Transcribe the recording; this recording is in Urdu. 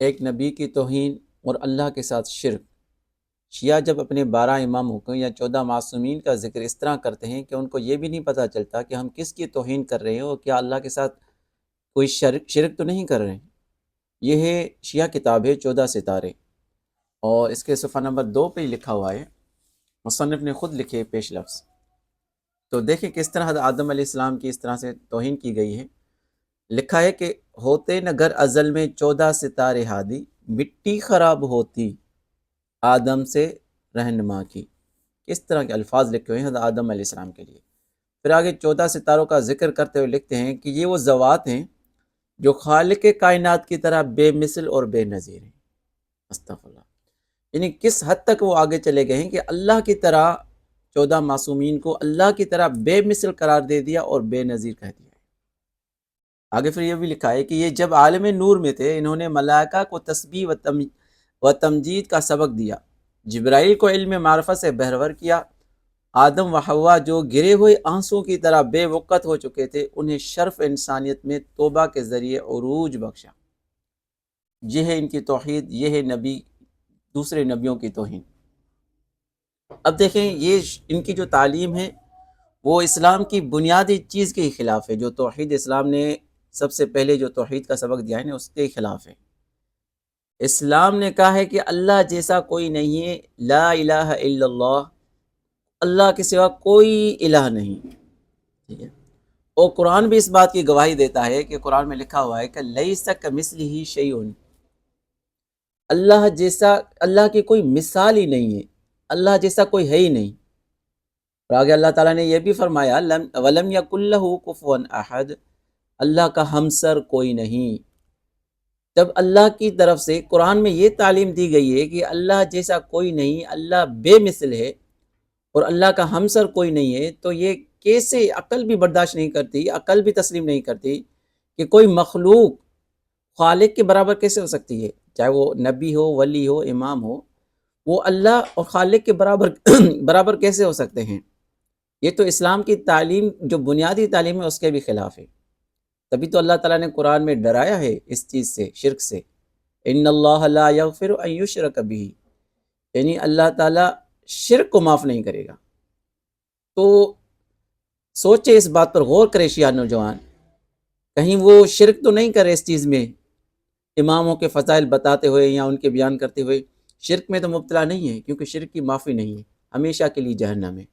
ایک نبی کی توہین اور اللہ کے ساتھ شرک۔ شیعہ جب اپنے 12 اماموں کو یا 14 معصومین کا ذکر اس طرح کرتے ہیں کہ ان کو یہ بھی نہیں پتہ چلتا کہ ہم کس کی توہین کر رہے ہیں اور کیا اللہ کے ساتھ کوئی شرک تو نہیں کر رہے ہیں۔ یہ ہے شیعہ کتاب ہے 14 ستارے، اور اس کے صفحہ نمبر 2 پہ ہی لکھا ہوا ہے، مصنف نے خود لکھے پیش لفظ۔ تو دیکھیں کس طرح حضرت آدم علیہ السلام کی اس طرح سے توہین کی گئی ہے۔ لکھا ہے کہ ہوتے نگر ازل میں 14 ستارے ہادی، مٹی خراب ہوتی آدم سے رہنما کی۔ کس طرح کے الفاظ لکھے ہوئے ہیں حضرت آدم علیہ السلام کے لیے۔ پھر آگے 14 ستاروں کا ذکر کرتے ہوئے لکھتے ہیں کہ یہ وہ ذوات ہیں جو خالق کائنات کی طرح بے مثل اور بے نظیر ہیں۔ استغفر اللہ۔ یعنی کس حد تک وہ آگے چلے گئے ہیں کہ اللہ کی طرح 14 معصومین کو اللہ کی طرح بے مثل قرار دے دیا اور بے نظیر کہہ دیا۔ آگے پھر یہ بھی لکھا ہے کہ یہ جب عالم نور میں تھے، انہوں نے ملائکہ کو تسبیح و تمجید کا سبق دیا، جبرائیل کو علم معرفت سے بہرور کیا، آدم و حوا جو گرے ہوئے آنسوں کی طرح بے وقت ہو چکے تھے، انہیں شرف انسانیت میں توبہ کے ذریعے عروج بخشا۔ یہ ہے ان کی توحید، یہ ہے نبی دوسرے نبیوں کی توہین۔ اب دیکھیں یہ ان کی جو تعلیم ہے وہ اسلام کی بنیادی چیز کے خلاف ہے، جو توحید اسلام نے سب سے پہلے جو توحید کا سبق دیا ہے نا، اس کے خلاف ہے۔ اسلام نے کہا ہے کہ اللہ جیسا کوئی نہیں ہے، لا الہ الا اللہ، اللہ کے سوا کوئی الہ نہیں، ٹھیک ہے۔ اور قرآن بھی اس بات کی گواہی دیتا ہے کہ قرآن میں لکھا ہوا ہے کہ لیس کمثلہ شیء، اللہ جیسا، اللہ کی کوئی مثال ہی نہیں ہے، اللہ جیسا کوئی ہے ہی نہیں۔ اور آگے اللہ تعالیٰ نے یہ بھی فرمایا وَلَمْ يَكُنْ لَهُ كُفُوًا أَحَدٌ، اللہ کا ہمسر کوئی نہیں۔ جب اللہ کی طرف سے قرآن میں یہ تعلیم دی گئی ہے کہ اللہ جیسا کوئی نہیں، اللہ بے مثل ہے اور اللہ کا ہمسر کوئی نہیں ہے، تو یہ کیسے عقل بھی برداشت نہیں کرتی، عقل بھی تسلیم نہیں کرتی کہ کوئی مخلوق خالق کے برابر کیسے ہو سکتی ہے، چاہے وہ نبی ہو، ولی ہو، امام ہو، وہ اللہ اور خالق کے برابر کیسے ہو سکتے ہیں۔ یہ تو اسلام کی تعلیم جو بنیادی تعلیم ہے اس کے بھی خلاف ہے۔ تبھی تو اللہ تعالیٰ نے قرآن میں ڈرایا ہے اس چیز سے، شرک سے، ان اللہ لا یغفر ان یشرک بہ، یعنی اللہ تعالیٰ شرک کو معاف نہیں کرے گا۔ تو سوچے اس بات پر، غور کرے شیعہ نوجوان، کہیں وہ شرک تو نہیں کرے اس چیز میں، اماموں کے فضائل بتاتے ہوئے یا ان کے بیان کرتے ہوئے شرک میں تو مبتلا نہیں ہے، کیونکہ شرک کی معافی نہیں ہے، ہمیشہ کے لیے جہنم ہے۔